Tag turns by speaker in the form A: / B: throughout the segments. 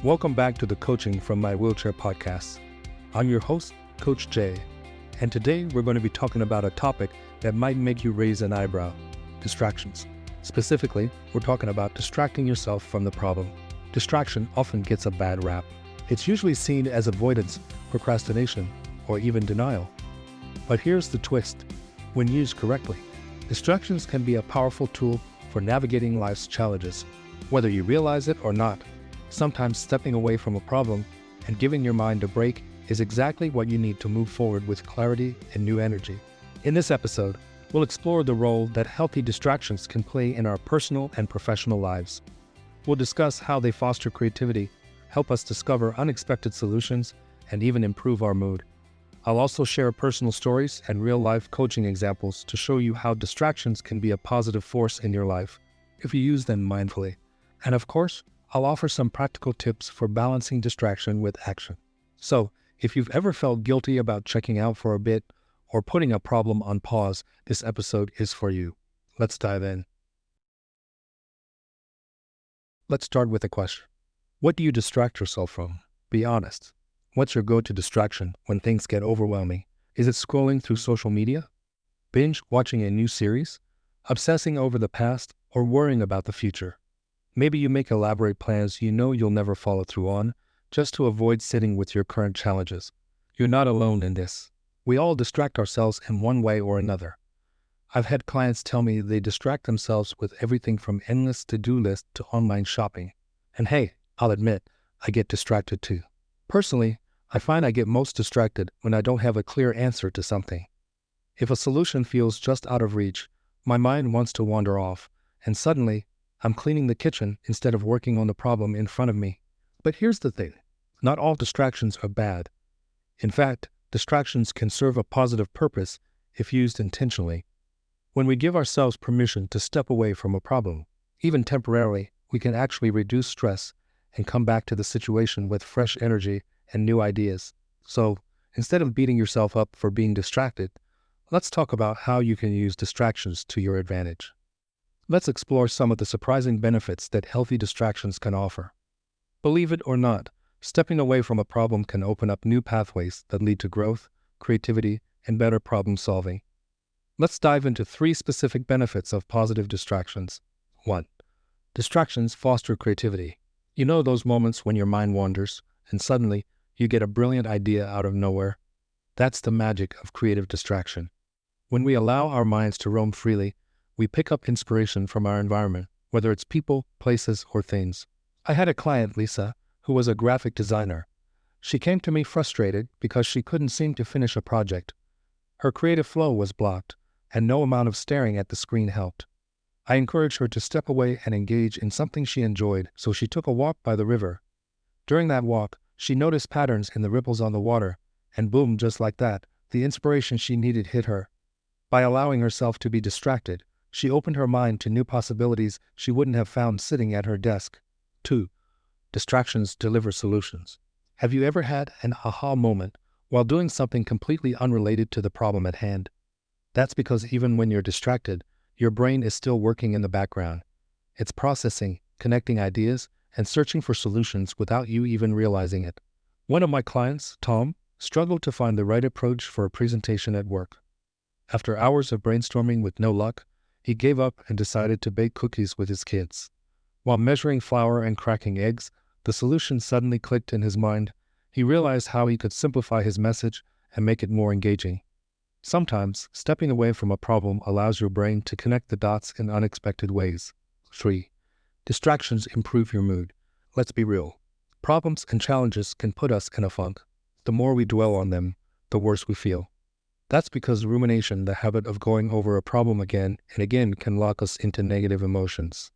A: Welcome back to the Coaching from My Wheelchair podcast. I'm your host, Coach Jay, and today we're going to be talking about a topic that might make you raise an eyebrow: distractions. Specifically, we're talking about distracting yourself from the problem. Distraction often gets a bad rap. It's usually seen as avoidance, procrastination, or even denial. But here's the twist: when used correctly, distractions can be a powerful tool for navigating life's challenges. Whether you realize it or not, sometimes stepping away from a problem and giving your mind a break is exactly what you need to move forward with clarity and new energy. In this episode, we'll explore the role that healthy distractions can play in our personal and professional lives. We'll discuss how they foster creativity, help us discover unexpected solutions, and even improve our mood. I'll also share personal stories and real-life coaching examples to show you how distractions can be a positive force in your life if you use them mindfully. And of course, I'll offer some practical tips for balancing distraction with action. So, if you've ever felt guilty about checking out for a bit or putting a problem on pause, this episode is for you. Let's dive in. Let's start with a question. What do you distract yourself from? Be honest. What's your go-to distraction when things get overwhelming? Is it scrolling through social media? Binge watching a new series? Obsessing over the past? Or worrying about the future? Maybe you make elaborate plans you know you'll never follow through on, just to avoid sitting with your current challenges. You're not alone in this. We all distract ourselves in one way or another. I've had clients tell me they distract themselves with everything from endless to-do lists to online shopping. And hey, I'll admit, I get distracted too. Personally, I find I get most distracted when I don't have a clear answer to something. If a solution feels just out of reach, my mind wants to wander off, and suddenly, I'm cleaning the kitchen instead of working on the problem in front of me. But here's the thing: not all distractions are bad. In fact, distractions can serve a positive purpose if used intentionally. When we give ourselves permission to step away from a problem, even temporarily, we can actually reduce stress and come back to the situation with fresh energy and new ideas. So, instead of beating yourself up for being distracted, let's talk about how you can use distractions to your advantage. Let's explore some of the surprising benefits that healthy distractions can offer. Believe it or not, stepping away from a problem can open up new pathways that lead to growth, creativity, and better problem solving. Let's dive into 3 specific benefits of positive distractions. 1. Distractions foster creativity. You know those moments when your mind wanders, and suddenly you get a brilliant idea out of nowhere? That's the magic of creative distraction. When we allow our minds to roam freely, we pick up inspiration from our environment, whether it's people, places, or things. I had a client, Lisa, who was a graphic designer. She came to me frustrated because she couldn't seem to finish a project. Her creative flow was blocked, and no amount of staring at the screen helped. I encouraged her to step away and engage in something she enjoyed, so she took a walk by the river. During that walk, she noticed patterns in the ripples on the water, and boom, just like that, the inspiration she needed hit her. By allowing herself to be distracted, she opened her mind to new possibilities she wouldn't have found sitting at her desk. 2. Distractions deliver solutions. Have you ever had an aha moment while doing something completely unrelated to the problem at hand? That's because even when you're distracted, your brain is still working in the background. It's processing, connecting ideas, and searching for solutions without you even realizing it. One of my clients, Tom, struggled to find the right approach for a presentation at work. After hours of brainstorming with no luck, he gave up and decided to bake cookies with his kids. While measuring flour and cracking eggs, the solution suddenly clicked in his mind. He realized how he could simplify his message and make it more engaging. Sometimes, stepping away from a problem allows your brain to connect the dots in unexpected ways. 3. Distractions improve your mood. Let's be real. Problems and challenges can put us in a funk. The more we dwell on them, the worse we feel. That's because rumination, the habit of going over a problem again and again, can lock us into negative emotions.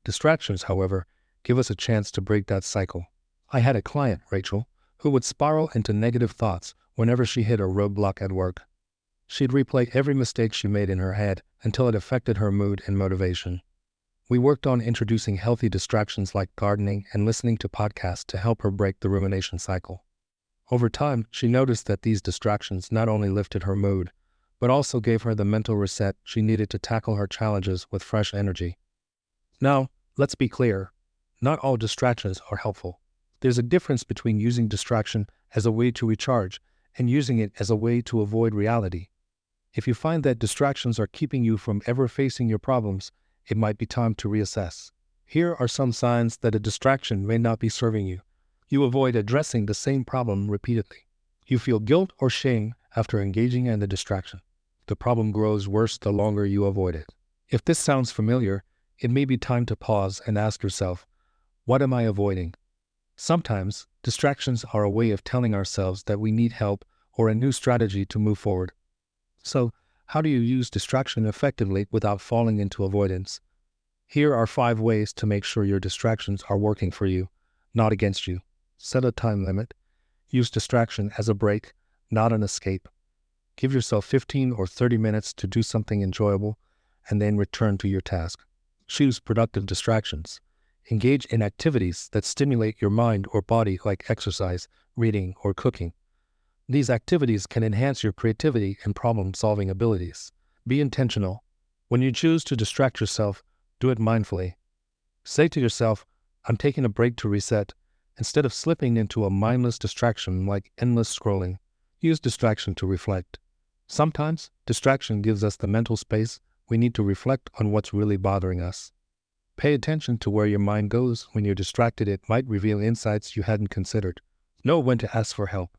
A: Distractions, however, give us a chance to break that cycle. I had a client, Rachel, who would spiral into negative thoughts whenever she hit a roadblock at work. She'd replay every mistake she made in her head until it affected her mood and motivation. We worked on introducing healthy distractions like gardening and listening to podcasts to help her break the rumination cycle. Over time, she noticed that these distractions not only lifted her mood, but also gave her the mental reset she needed to tackle her challenges with fresh energy. Now, let's be clear. Not all distractions are helpful. There's a difference between using distraction as a way to recharge and using it as a way to avoid reality. If you find that distractions are keeping you from ever facing your problems, it might be time to reassess. Here are some signs that a distraction may not be serving you. You avoid addressing the same problem repeatedly. You feel guilt or shame after engaging in the distraction. The problem grows worse the longer you avoid it. If this sounds familiar, it may be time to pause and ask yourself, what am I avoiding? Sometimes, distractions are a way of telling ourselves that we need help or a new strategy to move forward. So, how do you use distraction effectively without falling into avoidance? Here are 5 ways to make sure your distractions are working for you, not against you. Set a time limit. Use distraction as a break, not an escape. Give yourself 15 or 30 minutes to do something enjoyable, and then return to your task. Choose productive distractions. Engage in activities that stimulate your mind or body like exercise, reading, or cooking. These activities can enhance your creativity and problem-solving abilities. Be intentional. When you choose to distract yourself, do it mindfully. Say to yourself, I'm taking a break to reset, instead of slipping into a mindless distraction like endless scrolling. Use distraction to reflect. Sometimes, distraction gives us the mental space we need to reflect on what's really bothering us. Pay attention to where your mind goes when you're distracted. It might reveal insights you hadn't considered. Know when to ask for help.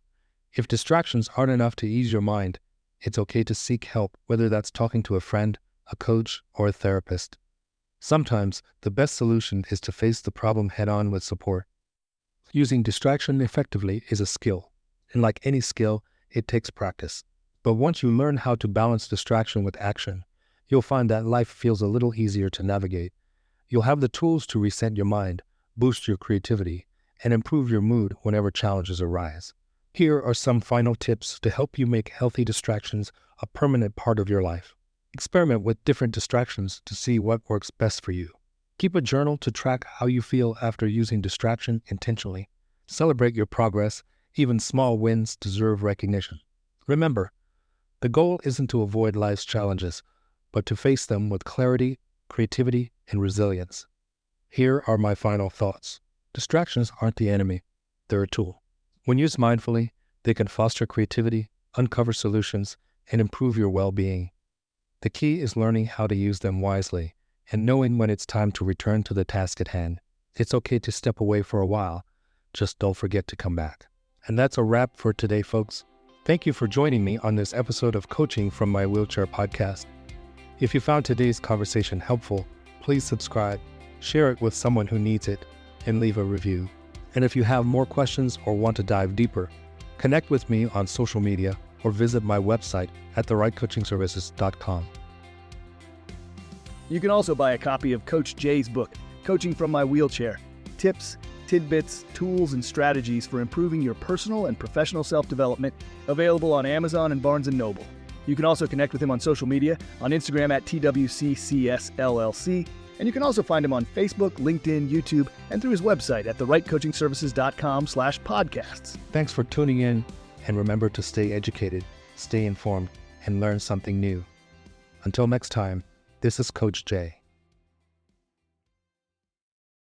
A: If distractions aren't enough to ease your mind, it's okay to seek help, whether that's talking to a friend, a coach, or a therapist. Sometimes, the best solution is to face the problem head-on with support. Using distraction effectively is a skill, and like any skill, it takes practice. But once you learn how to balance distraction with action, you'll find that life feels a little easier to navigate. You'll have the tools to reset your mind, boost your creativity, and improve your mood whenever challenges arise. Here are some final tips to help you make healthy distractions a permanent part of your life. Experiment with different distractions to see what works best for you. Keep a journal to track how you feel after using distraction intentionally. Celebrate your progress. Even small wins deserve recognition. Remember, the goal isn't to avoid life's challenges, but to face them with clarity, creativity, and resilience. Here are my final thoughts. Distractions aren't the enemy. They're a tool. When used mindfully, they can foster creativity, uncover solutions, and improve your well-being. The key is learning how to use them wisely and knowing when it's time to return to the task at hand. It's okay to step away for a while. Just don't forget to come back. And that's a wrap for today, folks. Thank you for joining me on this episode of Coaching from My Wheelchair podcast. If you found today's conversation helpful, please subscribe, share it with someone who needs it, and leave a review. And if you have more questions or want to dive deeper, connect with me on social media or visit my website at therightcoachingservices.com.
B: You can also buy a copy of Coach Jay's book, Coaching from My Wheelchair: Tips, Tidbits, Tools, and Strategies for Improving Your Personal and Professional Self-Development, available on Amazon and Barnes & Noble. You can also connect with him on social media, on Instagram at TWCCSLLC, and you can also find him on Facebook, LinkedIn, YouTube, and through his website at therightcoachingservices.com/podcasts.
A: Thanks for tuning in, and remember to stay educated, stay informed, and learn something new. Until next time, this is Coach Jay.